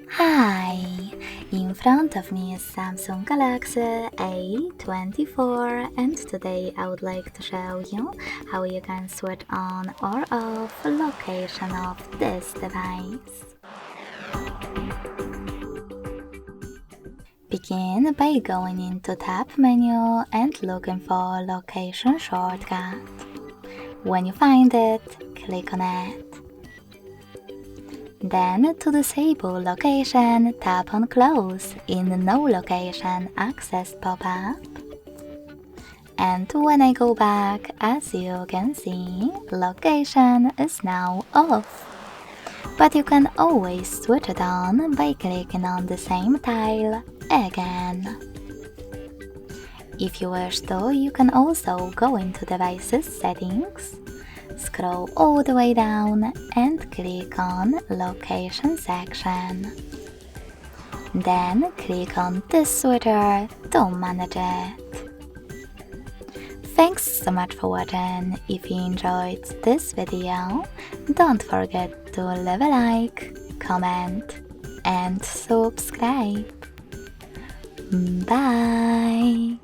Hi! In front of me is Samsung Galaxy A24 and today I would like to show you how you can switch on or off location of this device. Begin by going into Tab menu and looking for Location shortcut. When you find it, click on it. Then to disable location, tap on Close in the No Location Access pop-up. And when I go back, as you can see, location is now off. But you can always switch it on by clicking on the same tile again. If you wish to, you can also go into Devices Settings, scroll all the way down and click on Location section. Then click on this switcher to manage it. Thanks so much for watching. If you enjoyed this video, don't forget to leave a like, comment and subscribe. Bye!